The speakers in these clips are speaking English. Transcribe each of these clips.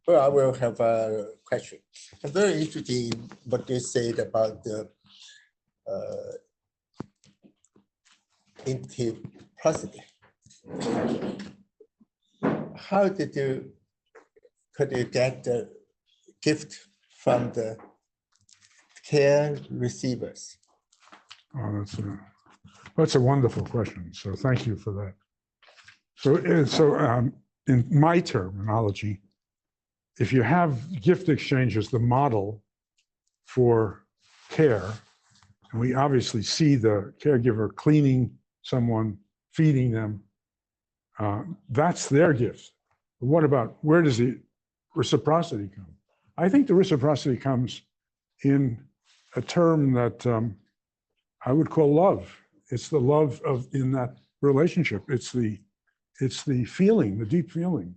Well, I will have a question. I'm very interested in what you said about the reciprocity. How could you get the gift from the care receivers? Oh, that's a wonderful question. So thank you for that. So in my terminology, if you have gift exchange as the model for care, and we obviously see the caregiver cleaning someone, feeding them, that's their gift. But what about, where does the reciprocity come? I think the reciprocity comes in a term that I would call love. It's the love in that relationship. It's the feeling, the deep feeling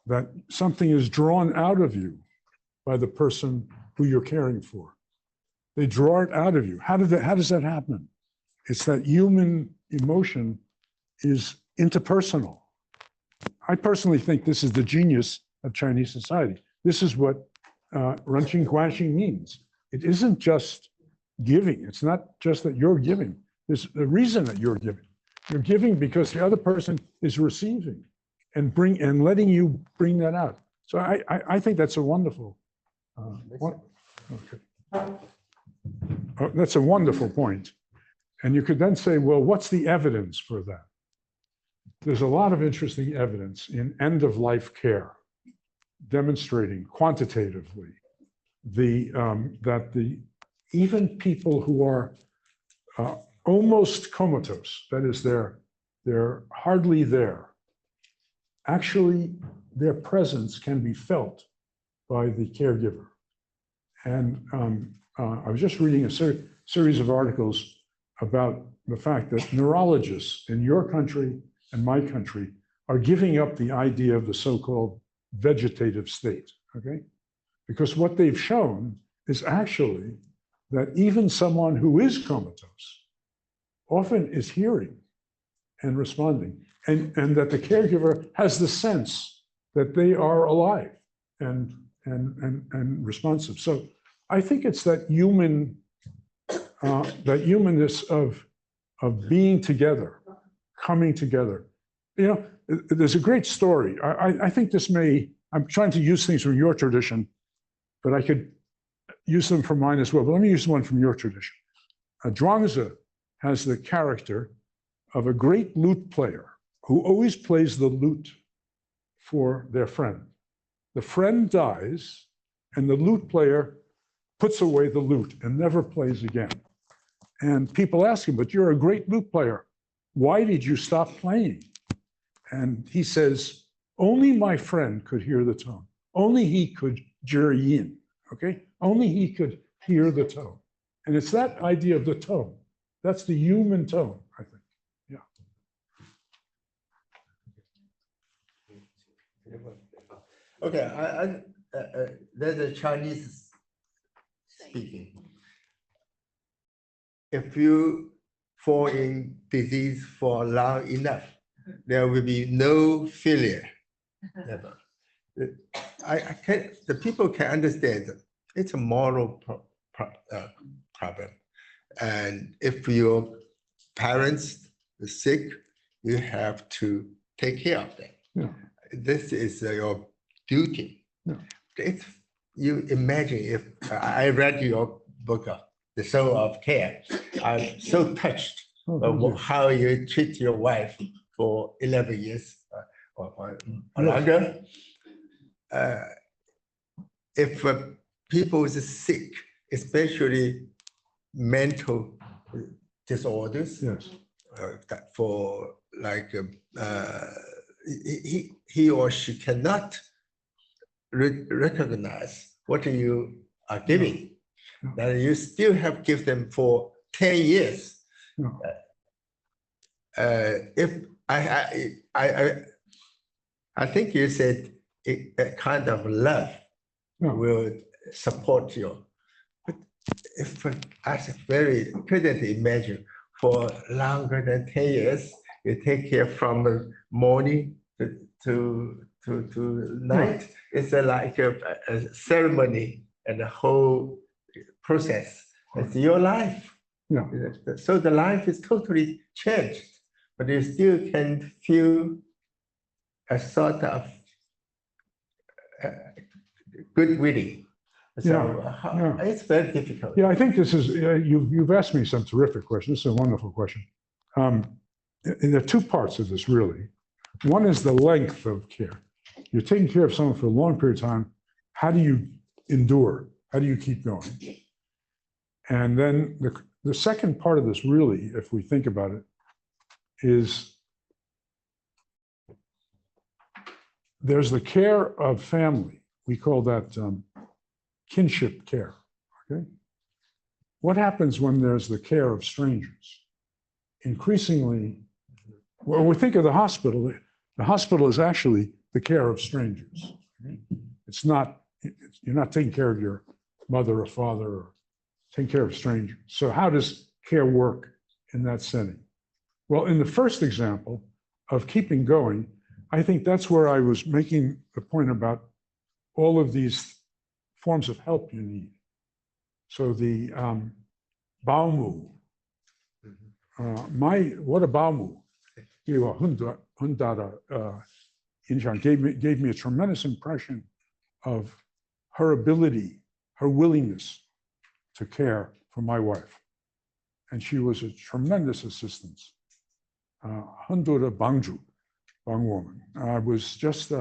that something is drawn out of you by the person who you're caring for. They draw it out of you. How does that happen? It's that human emotion is interpersonal. I personally think this is the genius of Chinese society. This is what Renqing Guanxing means. It isn't just giving. It's not just that you're giving. There's a reason that you're giving. You're giving because the other person is receiving and letting you bring that out. So I think that's a wonderful. Okay. Oh, that's a wonderful point. And you could then say, well, what's the evidence for that? There's a lot of interesting evidence in end-of-life care demonstrating quantitatively that even people who are almost comatose, that is, they're hardly there, actually their presence can be felt by the caregiver. And I was just reading a series of articles about the fact that neurologists in your country and my country are giving up the idea of the so-called vegetative state, okay? Because what they've shown is actually that even someone who is comatose often is hearing and responding, and that the caregiver has the sense that they are alive and responsive. So I think it's that that humanness of being together, coming together. You know, there's a great story. I think this I'm trying to use things from your tradition, but I could use them from mine as well. But let me use one from your tradition. Zhuangzi has the character of a great lute player who always plays the lute for their friend. The friend dies, and the lute player puts away the lute and never plays again. And people ask him, but you're a great lute player. Why did you stop playing? And he says, only my friend could hear the tone. Only he could yin, okay? Only he could hear the tone. And it's that idea of the tone. That's the human tone, I think. Yeah. Okay, there's a Chinese speaking. If you fall in disease for long enough, there will be no failure. Never. The people can understand that it's a moral problem. And if your parents are sick, you have to take care of them. Yeah. This is your duty. Yeah. You imagine if I read your book, The Soul of Care. I'm so touched of how you treat your wife for 11 years or longer. If people is sick, especially mental disorders, yes. For like he or she cannot recognize what you are giving. No. That you still have give them for 10 years. No. If I think you said a kind of love will support you. But if I very couldn't imagine for longer than 10 years, you take care from morning to tonight. It's like a ceremony and a whole process. It's your life. Yeah. So the life is totally changed, but you still can feel a sort of good willing. So it's very difficult. Yeah, I think this is, you've asked me some terrific questions. This is a wonderful question. And there are two parts of this, really. One is the length of care. You're taking care of someone for a long period of time. How do you endure? How do you keep going? And then the second part of this, really, if we think about it, is there's the care of family. We call that kinship care. Okay? What happens when there's the care of strangers? Increasingly, when we think of the hospital is actually the care of strangers. It's not, you're not taking care of your mother or father or taking care of strangers. So how does care work in that setting? Well, in the first example of keeping going, I think that's where I was making the point about all of these forms of help you need. So the Baomu, what a Baomu, gave me a tremendous impression of her ability, her willingness to care for my wife. And she was a tremendous assistance. Hundura Bangju, Bang woman. Was just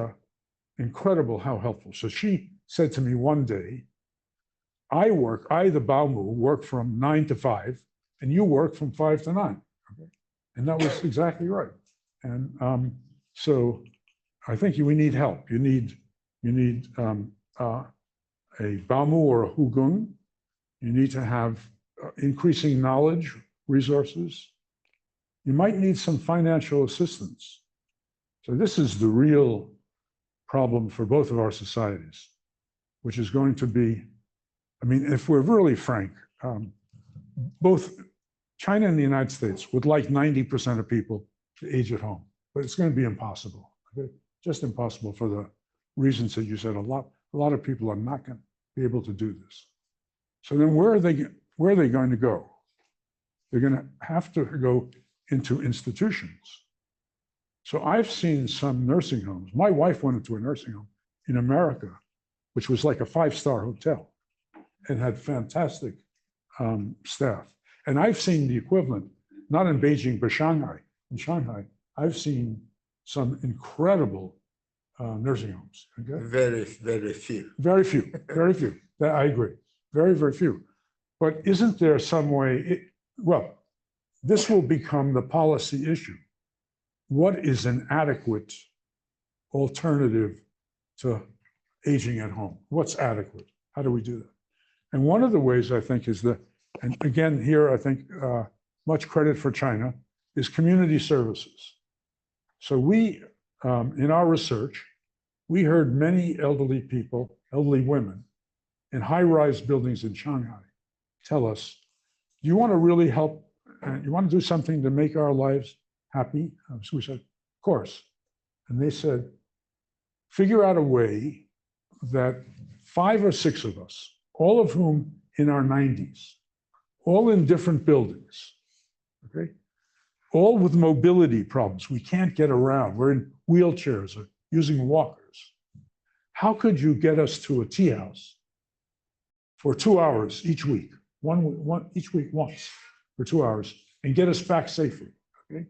incredible how helpful. So she said to me one day, I, the Baomu, work from 9 to 5, and you work from 5 to 9. Okay? And that was exactly right. And so I think we need help. You need a Baomu or a Hugun. You need to have increasing knowledge, resources. You might need some financial assistance. So this is the real problem for both of our societies, which is going to be, I mean, if we're really frank, both China and the United States would like 90% of people to age at home, but it's going to be impossible. Okay? Just impossible for the reasons that you said. A lot of people are not going to be able to do this. So then where are they going to go? They're going to have to go into institutions. So I've seen some nursing homes. My wife went into a nursing home in America, which was like a 5-star hotel and had fantastic staff. And I've seen the equivalent, not in Beijing, but Shanghai. In Shanghai, I've seen some incredible nursing homes. Okay? Very, very few. Very few, very few. I agree. Very, very few. But isn't there some way, well, this will become the policy issue. What is an adequate alternative to aging at home? What's adequate? How do we do that? And one of the ways I think is that, and again, here I think much credit for China, is community services. So we, in our research, we heard many elderly people, elderly women, in high-rise buildings in Shanghai tell us, do you want to really help, you want to do something to make our lives happy? So we said, of course. And they said, figure out a way that 5 or 6 of us, all of whom in our 90s, all in different buildings, okay? All with mobility problems. We can't get around. We're in wheelchairs or using walkers. How could you get us to a tea house for 2 hours each week, each week once for 2 hours, and get us back safely? Okay?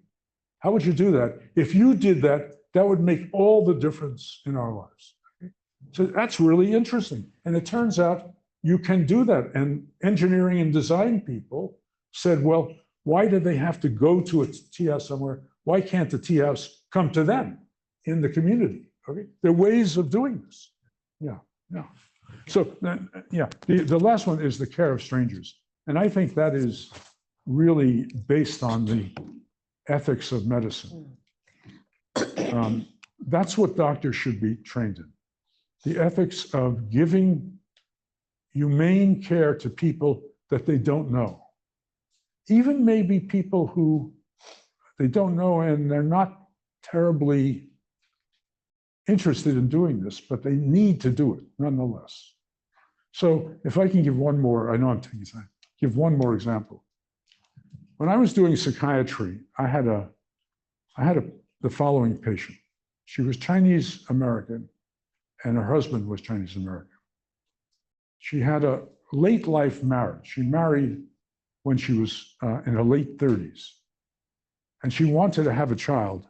How would you do that? If you did that, that would make all the difference in our lives. Okay? So that's really interesting. And it turns out you can do that. And engineering and design people said, well, why do they have to go to a tea house somewhere? Why can't the tea house come to them in the community? Okay, there are ways of doing this. Yeah, yeah. So, yeah, the last one is the care of strangers. And I think that is really based on the ethics of medicine. That's what doctors should be trained in. The ethics of giving humane care to people that they don't know. Even maybe people who they don't know and they're not terribly interested in doing this, but they need to do it nonetheless. So if I can give one more, I know I'm taking time, give one more example. When I was doing psychiatry, I had the following patient. She was Chinese American and her husband was Chinese American. She had a late life marriage. She married when she was in her late 30s. And she wanted to have a child,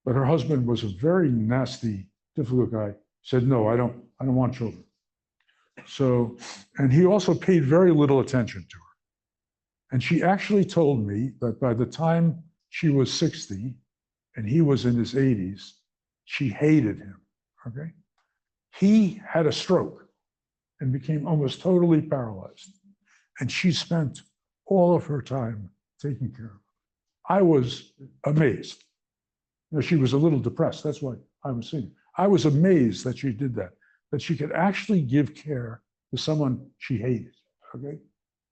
but her husband was a very nasty, difficult guy. Said, no, I don't want children. So, and he also paid very little attention to her. And she actually told me that by the time she was 60 and he was in his 80s, she hated him, okay? He had a stroke and became almost totally paralyzed. And she spent all of her time taking care of him. I was amazed. You know, she was a little depressed. That's why I was seeing. I was amazed that she did that she could actually give care to someone she hated, okay?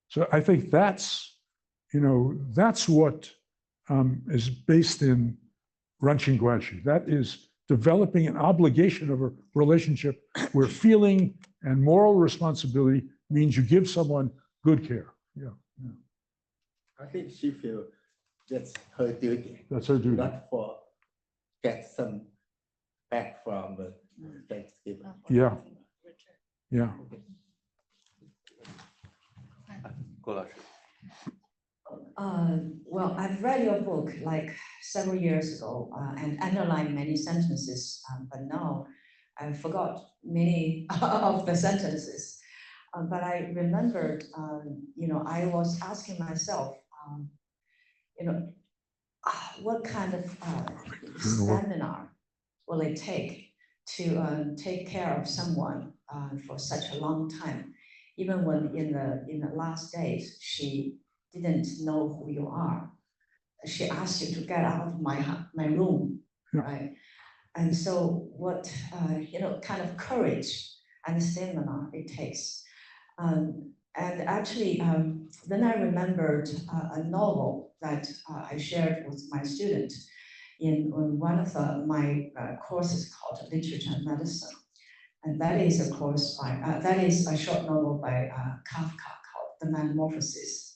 So I think that's, you know, that's what is based in Ranqing Guanxi. That is developing an obligation of a relationship where feeling and moral responsibility means you give someone good care. Yeah. I think she feels that's her duty. That's her duty. Not for get some back from the Thanksgiving. Yeah. Yeah. Well, I've read your book like several years ago and underlined many sentences, but now I forgot many of the sentences. But I remembered, you know, I was asking myself, you know, what kind of stamina will it take to take care of someone for such a long time, even when in the last days she didn't know who you are. She asked you to get out of my room, right? And so what, you know, kind of courage and stamina it takes. And actually, then I remembered a novel that I shared with my student in one of my courses called Literature and Medicine. And that is a course by, that is a short novel by Kafka called The Metamorphosis.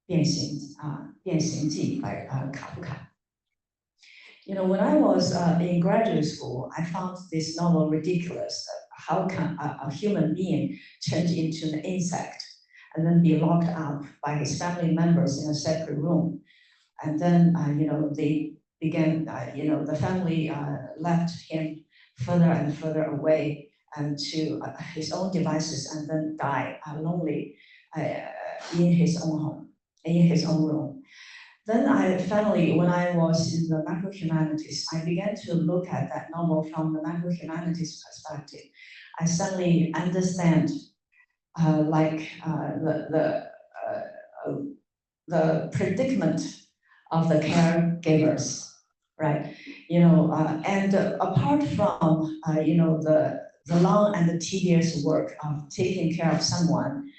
变形记 by Kafka. You know, when I was in graduate school, I found this novel ridiculous. How can a human being change into an insect and then be locked up by his family members in a separate room? And then, you know, they began, you know, the family left him further and further away and to his own devices and then die lonely in his own home. In his own room. Then I finally, when I was in the macro-humanities, I began to look at that novel from the macro-humanities perspective. I suddenly understand like the predicament of the caregivers, right? You know, and apart from, you know, the long and the tedious work of taking care of someone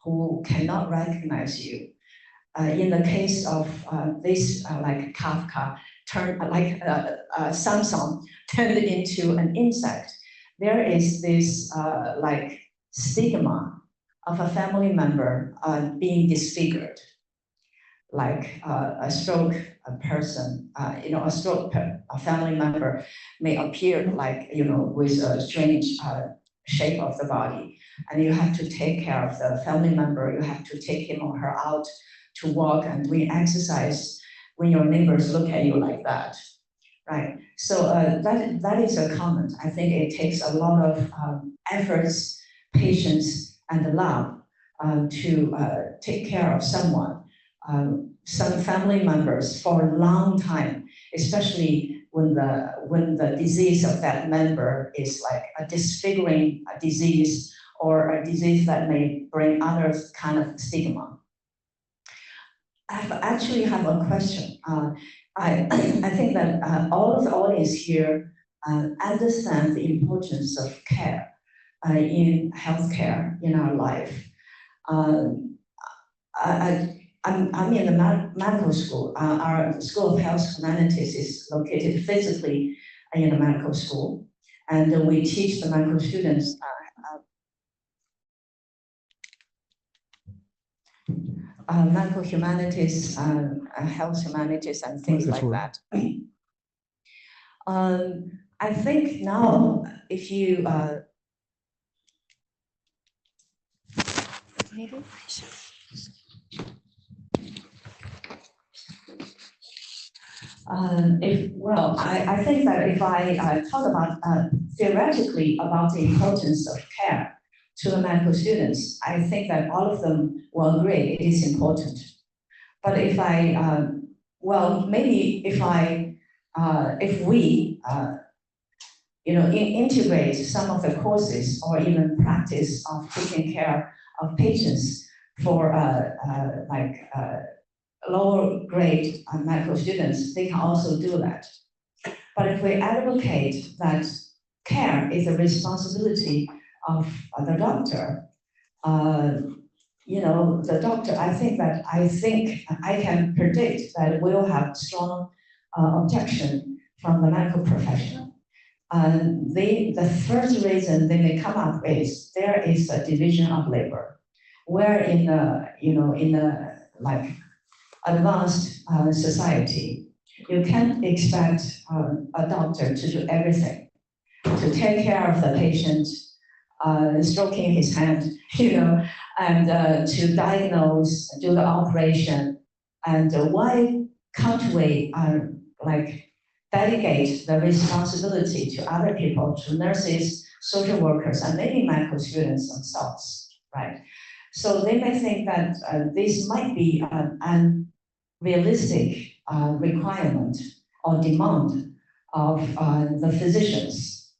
who cannot recognize you, in the case of this, like Kafka, turned like Samsung turned into an insect. There is this like stigma of a family member being disfigured, like a stroke person, you know, a family member may appear like, you know, with a strange shape of the body, and you have to take care of the family member. You have to take him or her out to walk and doing exercise when your neighbors look at you like that, right? So that is a comment. I think it takes a lot of efforts, patience, and love to take care of someone, some family members for a long time, especially when the disease of that member is like a disfiguring disease or a disease that may bring other kind of stigma. I actually have a question. I think that all of the audience here understand the importance of care in healthcare in our life. I'm in the medical school. Our School of Health Humanities is located physically in a medical school. And we teach the medical students medical humanities, health humanities, and things like that. I think now, if you I think that if I talk about theoretically about the importance of care to the medical students, I think that all of them will agree it is important. But if maybe if we integrate some of the courses or even practice of taking care of patients for lower grade medical students, they can also do that. But if we advocate that care is a responsibility of the doctor, the doctor, I think I can predict that we'll have strong objection from the medical profession. The first reason they may come up is there is a division of labor, where in the advanced society, you can't expect a doctor to do everything, to take care of the patient, stroking his hand, and to diagnose, do the operation. And why can't we delegate the responsibility to other people, to nurses, social workers, and maybe medical students themselves, right? So they may think that this might be an unrealistic requirement or demand of the physicians.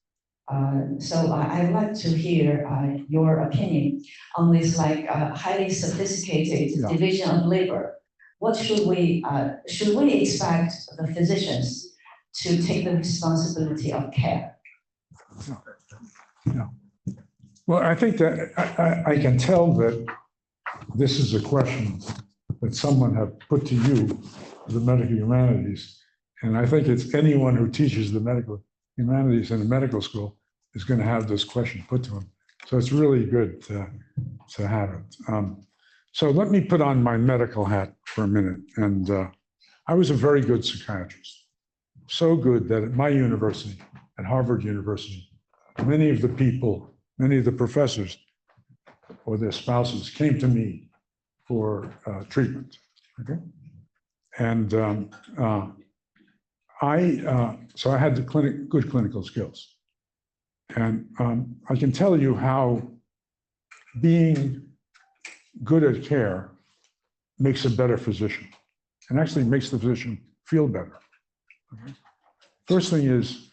So I'd like to hear your opinion on this highly sophisticated division of labor. What should we expect the physicians to take the responsibility of care? Yeah. Well, I think that I can tell that this is a question that someone have put to you, the medical humanities, and I think it's anyone who teaches the medical humanities in a medical school is going to have this question put to them. So it's really good to have it. So let me put on my medical hat for a minute. And I was a very good psychiatrist, so good that at my university, at Harvard University, many of the professors or their spouses came to me for treatment. Okay, and so I had the good clinical skills, and I can tell you how being good at care makes a better physician, and actually makes the physician feel better. Okay? First thing is,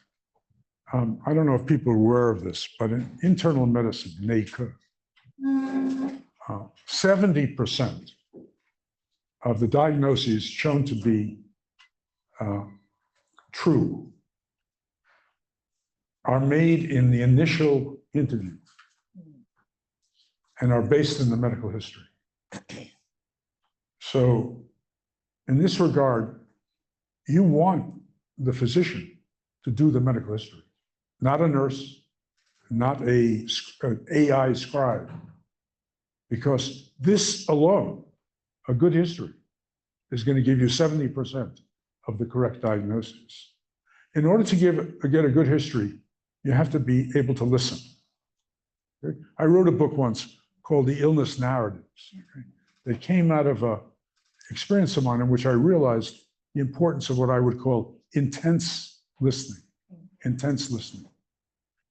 I don't know if people are aware of this, but in internal medicine, 70% of the diagnoses shown to be true are made in the initial interview and are based in the medical history. So in this regard, you want the physician to do the medical history, not a nurse, not an AI scribe, because this alone, a good history, is going to give you 70% of the correct diagnosis. In order to get a good history, you have to be able to listen. Okay? I wrote a book once called The Illness Narratives. Okay? That came out of an experience of mine in which I realized the importance of what I would call intense listening. Intense listening.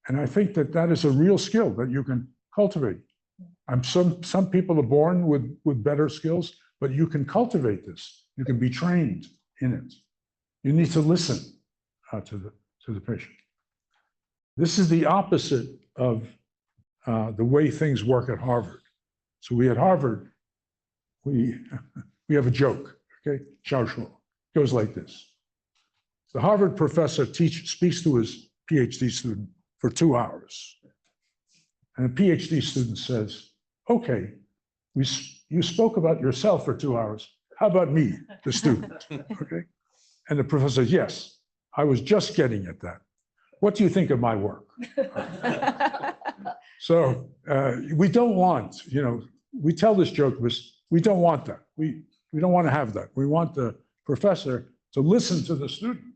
And I think that that is a real skill that you can cultivate. Some people are born with better skills, but you can cultivate this. You can be trained in it. You need to listen to the patient. This is the opposite of the way things work at Harvard. So we at Harvard, we have a joke, okay? It goes like this. The Harvard professor speaks to his PhD student for 2 hours. And the PhD student says, okay, you spoke about yourself for 2 hours. How about me, the student? Okay. And the professor says, yes, I was just getting at that. what do you think of my work? So we don't want, we tell this joke, we don't want that. We don't want to have that. We want the professor to listen to the student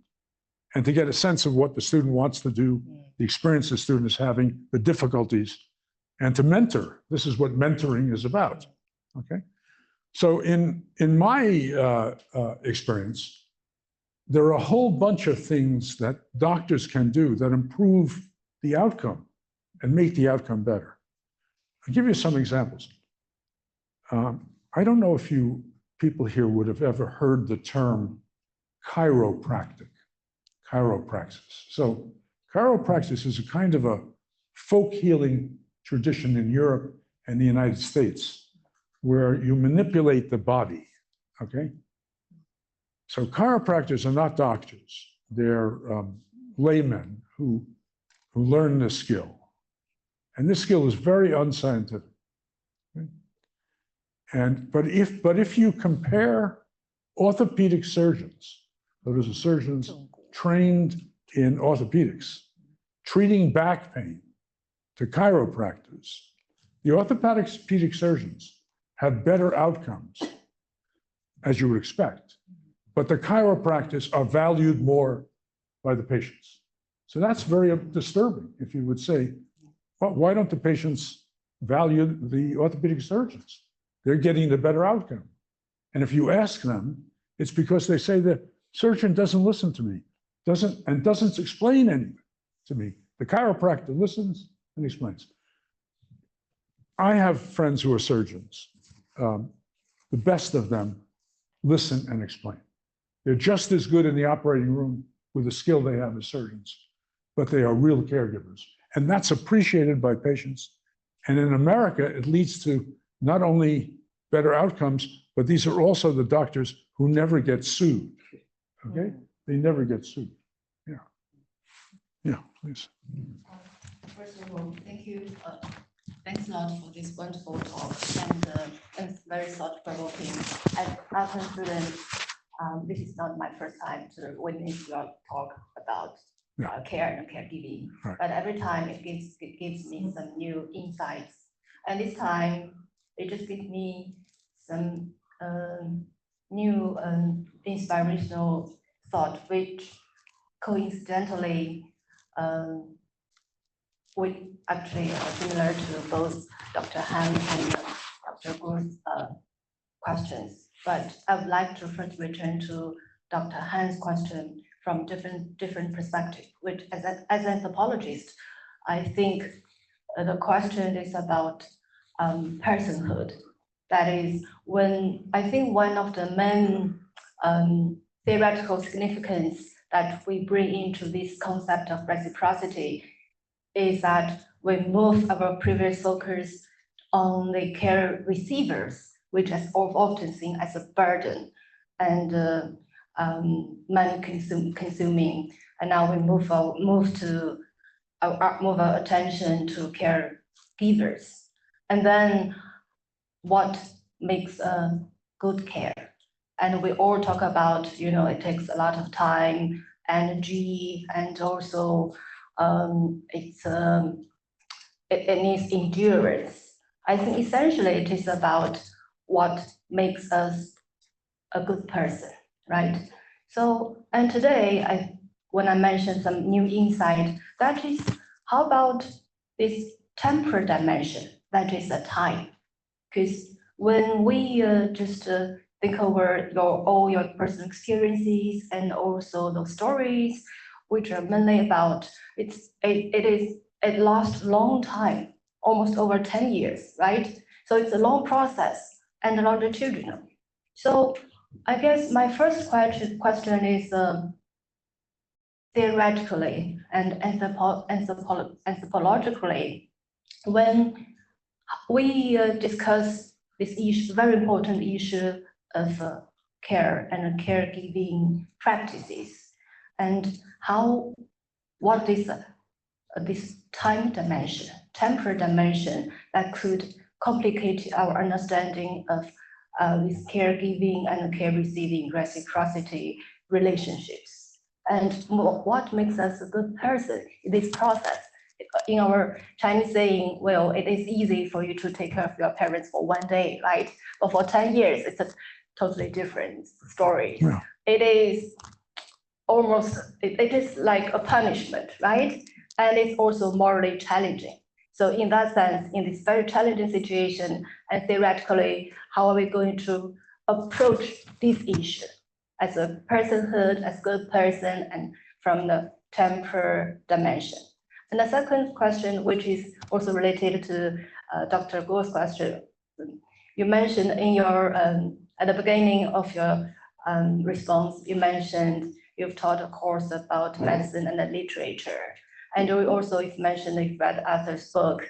and to get a sense of what the student wants to do, the experience the student is having, the difficulties, and to mentor. This is what mentoring is about, okay? So in my experience, there are a whole bunch of things that doctors can do that improve the outcome and make the outcome better. I'll give you some examples. I don't know if you people here would have ever heard the term chiropraxis. So chiropraxis is a kind of a folk healing tradition in Europe and the United States where you manipulate the body, okay? So chiropractors are not doctors. They're laymen who learn this skill. And this skill is very unscientific. Okay? But if you compare orthopedic surgeons, those are surgeons trained in orthopedics, treating back pain, to chiropractors, the orthopedic surgeons have better outcomes, as you would expect, but the chiropractors are valued more by the patients. So that's very disturbing, if you would say, well, why don't the patients value the orthopedic surgeons? They're getting the better outcome. And if you ask them, it's because they say the surgeon doesn't listen to me, doesn't explain anything to me. The chiropractor listens and explains. I have friends who are surgeons. The best of them listen and explain. They're just as good in the operating room with the skill they have as surgeons, but they are real caregivers. And that's appreciated by patients. And in America, it leads to not only better outcomes, but these are also the doctors who never get sued, okay? They never get sued, yeah. Yeah, please. First of all, thank you. Thanks a lot for this wonderful talk, and it's very thought-provoking. As a student, this is not my first time to witness your talk about care and caregiving, right. But every time it gives me some new insights. And this time, it just gives me some new inspirational thought, which coincidentally which actually are similar to both Dr. Han and Dr. Gu's questions. But I would like to first return to Dr. Han's question from different perspective, which as an anthropologist, I think the question is about personhood. That is, when I think one of the main theoretical significance that we bring into this concept of reciprocity is that we move our previous focus on the care receivers, which is often seen as a burden and money consuming, and now we move our attention to caregivers. And then what makes a good care? And we all talk about, it takes a lot of time, energy, and also it needs endurance. I think essentially it is about what makes us a good person, right? So, and today, when I mentioned some new insight, that is, how about this temporal dimension, that is a time? Because when we just think over all your personal experiences and also those stories, which are mainly about, it lasts a long time, almost over 10 years, right? So it's a long process and longitudinal. So I guess my first question is theoretically and anthropologically, when we discuss this issue, very important issue of care and caregiving practices, and what is this time dimension, temporal dimension that could complicate our understanding of this caregiving and care receiving reciprocity relationships. And what makes us a good person in this process? In our Chinese saying, well, it is easy for you to take care of your parents for 1 day, right? But for 10 years, it's a totally different story. Yeah. It is almost, it is like a punishment, right? And it's also morally challenging. So in that sense, in this very challenging situation, and theoretically, how are we going to approach this issue as a personhood, as a good person, and from the temporal dimension? And the second question, which is also related to Dr. Guo's question, you mentioned in your, at the beginning of your response, you mentioned you've taught a course about medicine and the literature. And you also mentioned you've read Arthur's book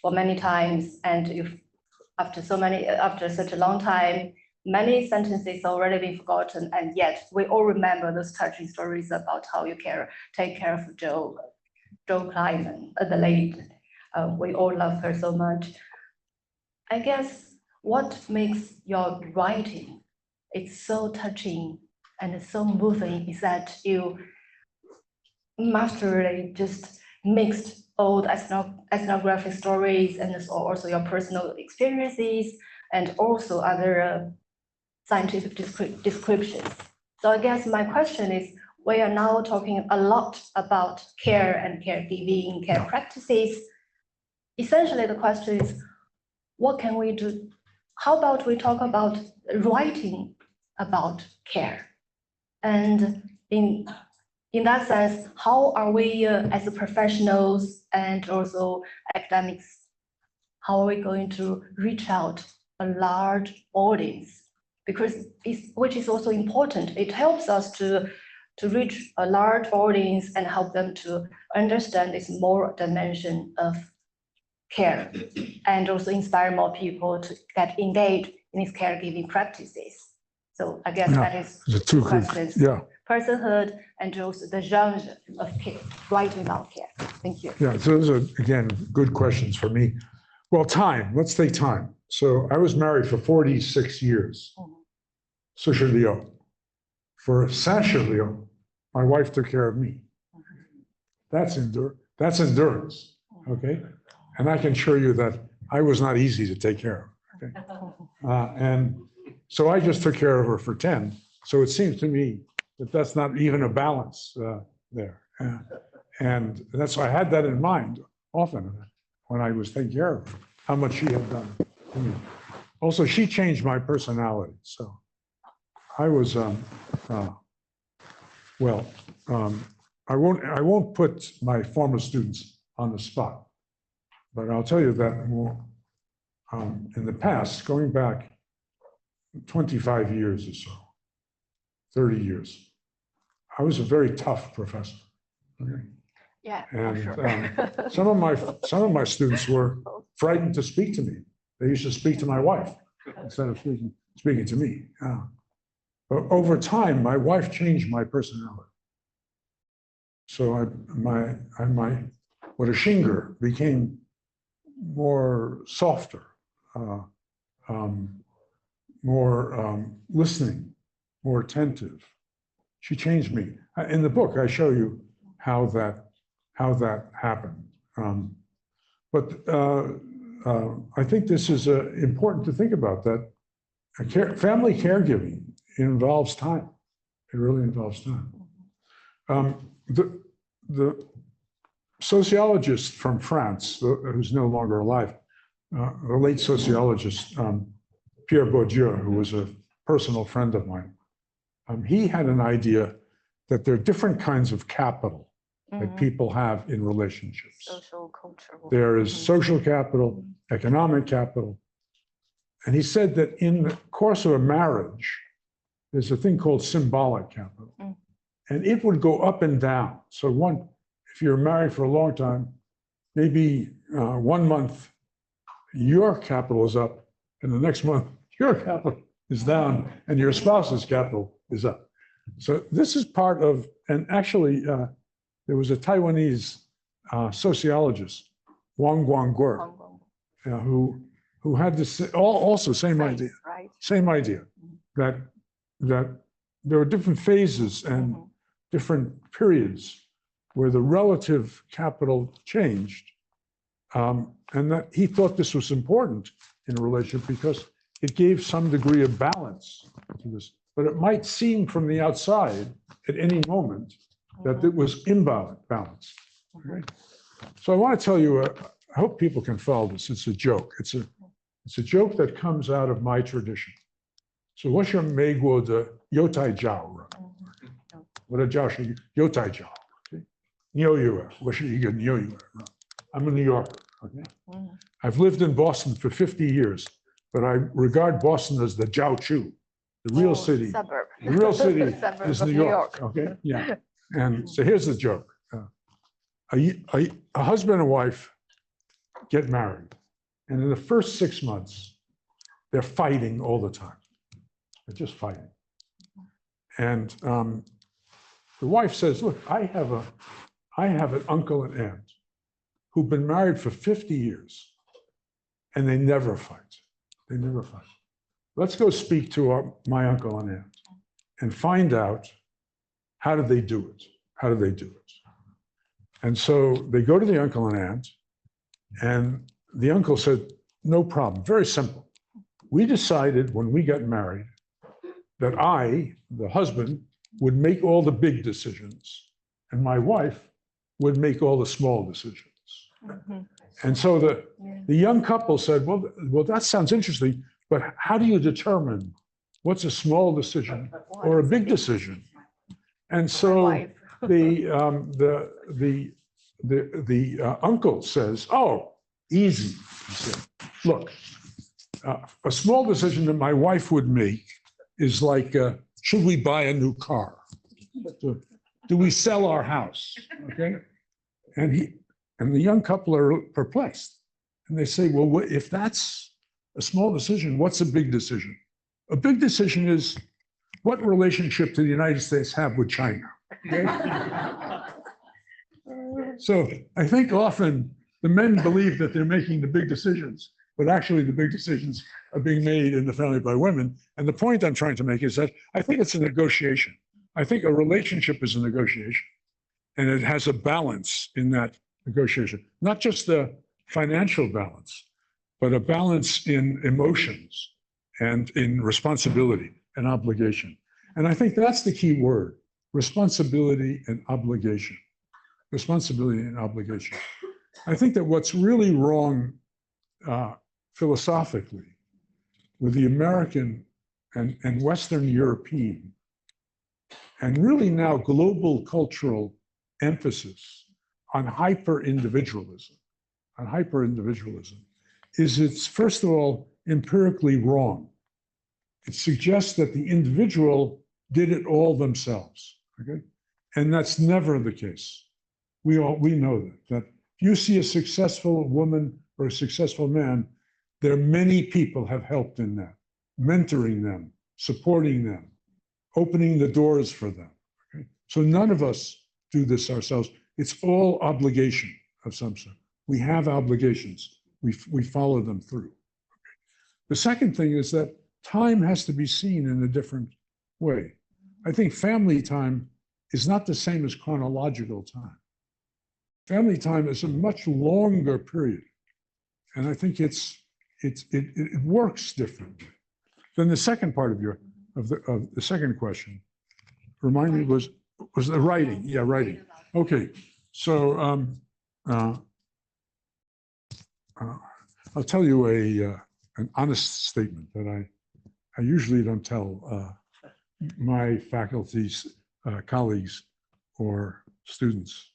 for many times, and you've, after such a long time, many sentences already been forgotten, and yet we all remember those touching stories about how you take care of Zhang Kleinman, the late. We all love her so much. I guess what makes your writing it's so touching and so moving is that you masterfully just mixed all the ethnographic stories and also your personal experiences and also other scientific descriptions. So I guess my question is, we are now talking a lot about care and caregiving, care practices. Essentially, the question is, what can we do? How about we talk about writing about care? And in that sense, how are we as professionals and also academics, how are we going to reach out a large audience? Because which is also important. It helps us to reach a large audience and help them to understand this moral dimension of care and also inspire more people to get engaged in these caregiving practices. So I guess that is the two questions. Yeah. Personhood and also the genre of care, writing about care. Thank you. Yeah, so those are, again, good questions for me. Well, time, let's take time. So I was married for 46 years. For Saint-Chelieu, my wife took care of me. That's endurance, okay? And I can assure you that I was not easy to take care of, okay? And so I just took care of her for 10. So it seems to me that that's not even a balance there. And that's why I had that in mind often when I was taking care of her, how much she had done to me. Also, she changed my personality. So I was, I won't put my former students on the spot, but I'll tell you that in the past, going back 25 years or so, 30 years, I was a very tough professor. Okay? Yeah, and sure. some of my students were frightened to speak to me. They used to speak to my wife instead of speaking to me. But over time, my wife changed my personality. So my Shinger became more softer, more listening, more attentive. She changed me. In the book, I show you how that happened. But I think this is important to think about, that family caregiving involves time. It really involves time. The sociologist from France, who's no longer alive, the late sociologist, Pierre Bourdieu, who was a personal friend of mine, he had an idea that there are different kinds of capital that people have in relationships. Social, cultural. There is social capital, economic capital. And he said that in the course of a marriage, there's a thing called symbolic capital. And it would go up and down. So if you're married for a long time, maybe 1 month, your capital is up, and the next month, your capital is down, and your spouse's capital is up. So this is part of, and actually, there was a Taiwanese sociologist, Wang Guangguo, who had this also same idea, right? same idea, that there were different phases, and different periods where the relative capital changed, and that he thought this was important in a relationship because it gave some degree of balance to this. But it might seem from the outside at any moment that it was imbalanced. Okay? So I want to tell you, I hope people can follow this. It's a joke. It's a joke that comes out of my tradition. So what's your 美国的犹太教人？我的教是犹太教。纽约，我是一个纽约人。I'm a New Yorker. Okay. I've lived in Boston for 50 years, but I regard Boston as the Jiaochu, the real city. Suburb. The real city Suburb is of New York. Okay. Yeah. And so here's the joke. A husband and wife get married, and in the first 6 months, they're fighting all the time. They're just fighting. And the wife says, look, I have an uncle and aunt who've been married for 50 years, and they never fight. They never fight. Let's go speak to my uncle and aunt and find out, how did they do it? How did they do it? And so they go to the uncle and aunt, and the uncle said, no problem, very simple. We decided when we got married that I, the husband, would make all the big decisions, and my wife would make all the small decisions. And so the young couple said, well, that sounds interesting, but how do you determine what's a small decision or a big decision? And so the uncle says, oh, easy. He said, look, a small decision that my wife would make is like, should we buy a new car? Do we sell our house? Okay. And the young couple are perplexed. And they say, well, if that's a small decision, what's a big decision? A big decision is, what relationship do the United States have with China? Okay? So I think often the men believe that they're making the big decisions, but actually the big decisions are being made in the family by women. And the point I'm trying to make is that I think it's a negotiation. I think a relationship is a negotiation, and it has a balance in that negotiation, not just the financial balance, but a balance in emotions and in responsibility and obligation. And I think that's the key word, responsibility and obligation. Responsibility and obligation. I think that what's really wrong philosophically with the American and Western European and really now global cultural emphasis on hyper-individualism, is it's, first of all, empirically wrong. It suggests that the individual did it all themselves, okay? And that's never the case. We know that if you see a successful woman or a successful man, there are many people have helped in that, mentoring them, supporting them, opening the doors for them, okay? So none of us do this ourselves. It's all obligation of some sort. We have obligations. We follow them through. Okay. The second thing is that time has to be seen in a different way. I think family time is not the same as chronological time. Family time is a much longer period, and I think it works differently. Then the second part of the second question, remind me, was the writing? Yeah, writing. Okay, so I'll tell you an honest statement that I usually don't tell my faculty's colleagues or students.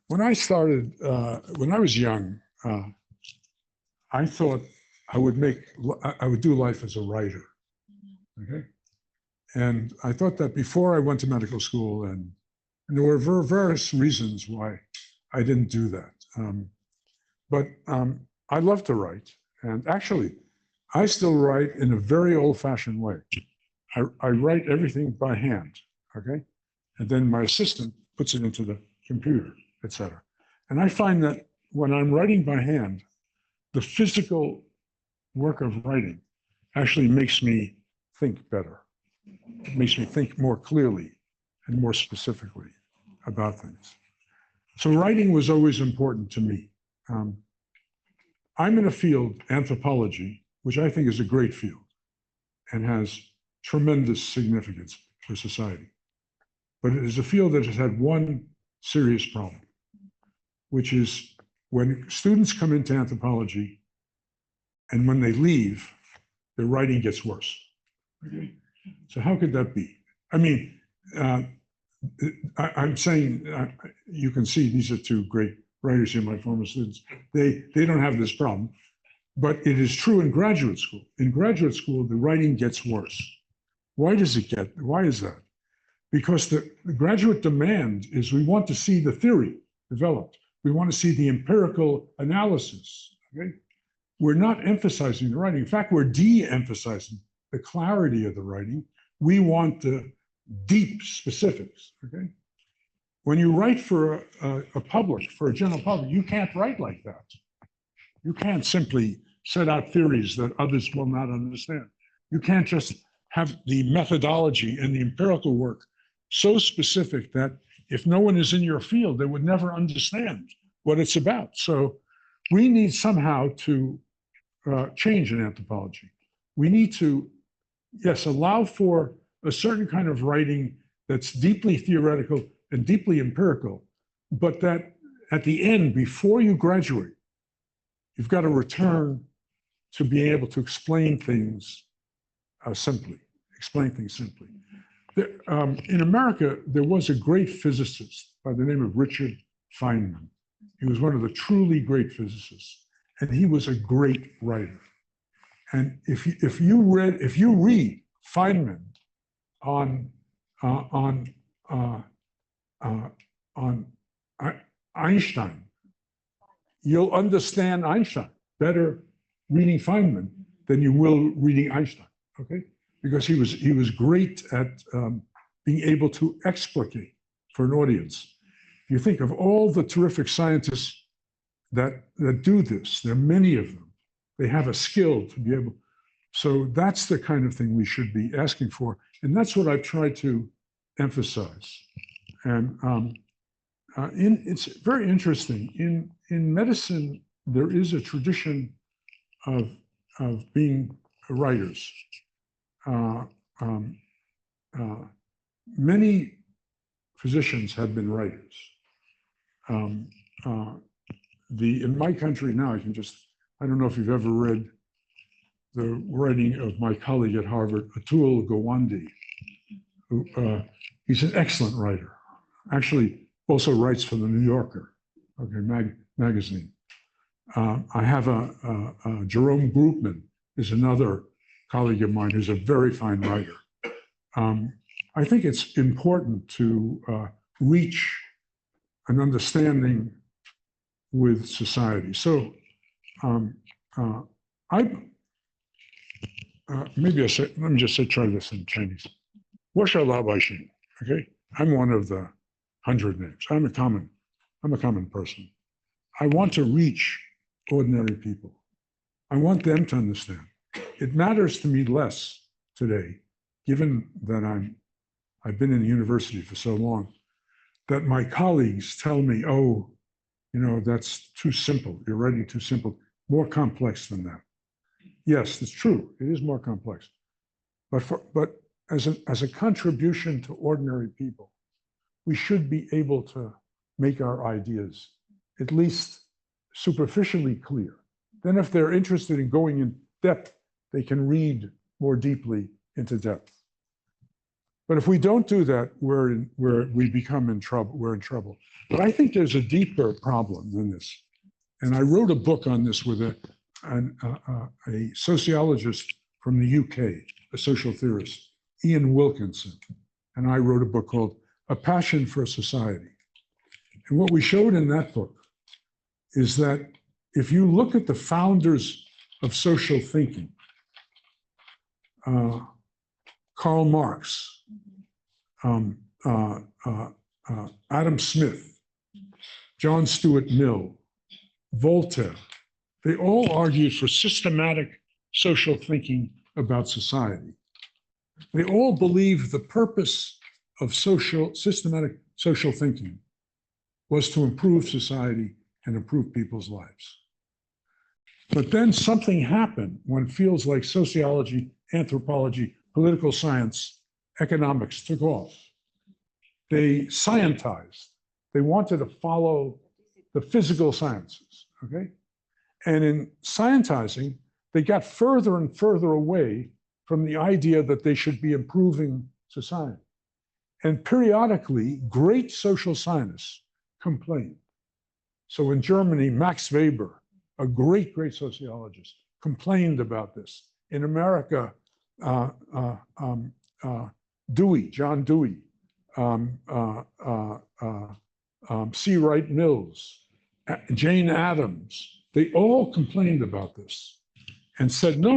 When I started, when I was young, I thought I would do life as a writer. Okay, and I thought that before I went to medical school, and there were various reasons why I didn't do that. But I love to write, and actually, I still write in a very old-fashioned way. I write everything by hand, okay? And then my assistant puts it into the computer, etc. And I find that when I'm writing by hand, the physical work of writing actually makes me think better. It makes me think more clearly and more specifically about things. So writing was always important to me. I'm in a field, anthropology, which I think is a great field and has tremendous significance for society. But it is a field that has had one serious problem, which is when students come into anthropology and when they leave, their writing gets worse. Okay? So how could that be? I mean, I'm saying, you can see these are two great writers here, my former students. They don't have this problem, but it is true in graduate school. In graduate school, the writing gets worse. Why is that? Because the graduate demand is we want to see the theory developed. We want to see the empirical analysis, okay? We're not emphasizing the writing. In fact, we're de-emphasizing the clarity of the writing. We want the deep specifics, okay? When you write for a public, for a general public, you can't write like that. You can't simply set out theories that others will not understand. You can't just have the methodology and the empirical work so specific that if no one is in your field, they would never understand what it's about. So we need somehow to change in anthropology. We need to, yes, allow for a certain kind of writing that's deeply theoretical and deeply empirical, but that at the end, before you graduate, you've got to return to being able to explain things simply. In America, there was a great physicist by the name of Richard Feynman. He was one of the truly great physicists, and he was a great writer. And if you read Feynman on Einstein, you'll understand Einstein better reading Feynman than you will reading Einstein. Okay, because he was great at being able to explicate for an audience. You think of all the terrific scientists that do this. There are many of them. They have a skill to be able. So that's the kind of thing we should be asking for, and that's what I've tried to emphasize. And it's very interesting. In medicine, there is a tradition of being writers. Many physicians have been writers. In my country now, I don't know if you've ever read the writing of my colleague at Harvard, Atul Gawande, who he's an excellent writer. Actually, also writes for the New Yorker, okay, magazine. I have Jerome Groopman is another colleague of mine who's a very fine writer. I think it's important to reach an understanding with society. So let me just try this in Chinese. 我是老百姓, okay? I'm one of the 100 names. I'm a common person. I want to reach ordinary people. I want them to understand. It matters to me less today, given that I've been in the university for so long, that my colleagues tell me, oh, that's too simple. You're writing too simple. More complex than that. Yes, it's true. It is more complex. But as a contribution to ordinary people, we should be able to make our ideas at least superficially clear. Then if they're interested in going in depth, they can read more deeply into depth. But if we don't do that, we become in trouble. We're in trouble. But I think there's a deeper problem than this. And I wrote a book on this with a sociologist from the UK, a social theorist, Ian Wilkinson. And I wrote a book called A Passion for Society. And what we showed in that book is that if you look at the founders of social thinking, Karl Marx, Adam Smith, John Stuart Mill, Voltaire, they all argued for systematic social thinking about society. They all believed the purpose of systematic social thinking was to improve society and improve people's lives. But then something happened when fields like sociology, anthropology, political science, economics took off. They scientized. They wanted to follow the physical sciences, okay? And in scientizing, they got further and further away from the idea that they should be improving society. And periodically, great social scientists complained. So in Germany, Max Weber, a great sociologist, complained about this. In America, John Dewey, C. Wright Mills, Jane Addams, they all complained about this and said, no,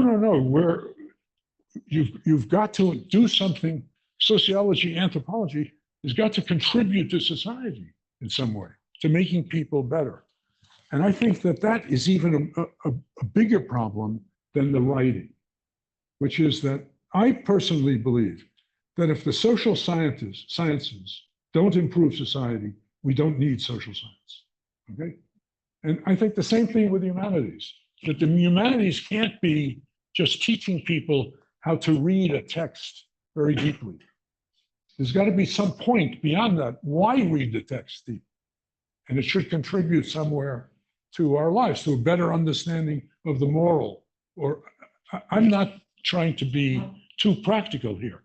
you've got to do something. Sociology, anthropology has got to contribute to society in some way, to making people better. And I think that is even a bigger problem than the writing, which is that I personally believe that if the social sciences don't improve society, we don't need social science, okay? And I think the same thing with the humanities, that the humanities can't be just teaching people how to read a text very deeply. There's got to be some point beyond that. Why read the text deeply? And it should contribute somewhere to our lives, to a better understanding of the moral. Or I'm not trying to be too practical here.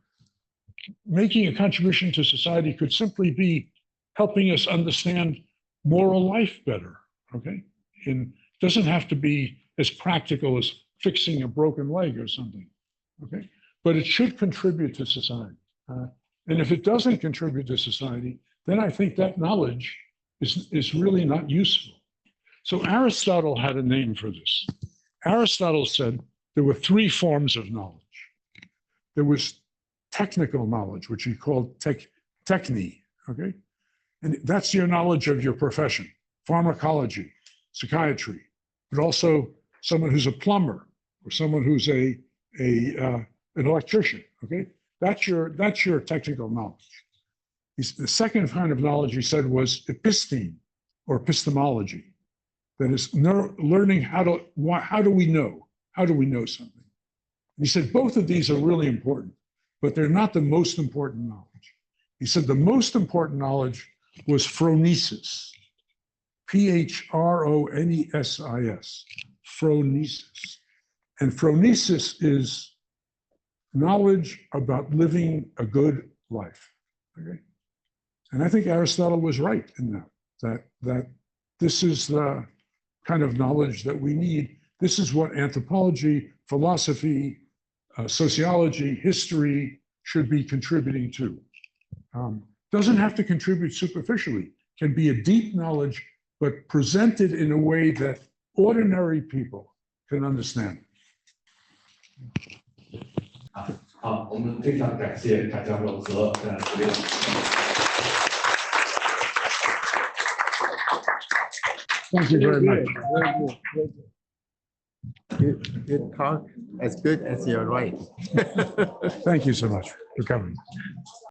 Making a contribution to society could simply be helping us understand moral life better, okay? And it doesn't have to be as practical as fixing a broken leg or something, okay? But it should contribute to society. And if it doesn't contribute to society, then I think that knowledge is really not useful. So Aristotle had a name for this. Aristotle said there were three forms of knowledge. There was technical knowledge, which he called techne, okay? And that's your knowledge of your profession, pharmacology, psychiatry, but also someone who's a plumber or someone who's an electrician, okay? That's your technical knowledge. The second kind of knowledge, he said, was episteme or epistemology. That is learning how do we know? How do we know something? And he said both of these are really important, but they're not the most important knowledge. He said the most important knowledge was phronesis, Phronesis, phronesis. And phronesis is knowledge about living a good life, okay? And I think Aristotle was right in that this is the kind of knowledge that we need. This is what anthropology, philosophy, sociology, history should be contributing to. Doesn't have to contribute superficially, can be a deep knowledge, but presented in a way that ordinary people can understand. 好，我们非常感谢谭教授和胡烈老师。Thank you very much. Very good. You talk as good as you're right. Thank you so much for coming.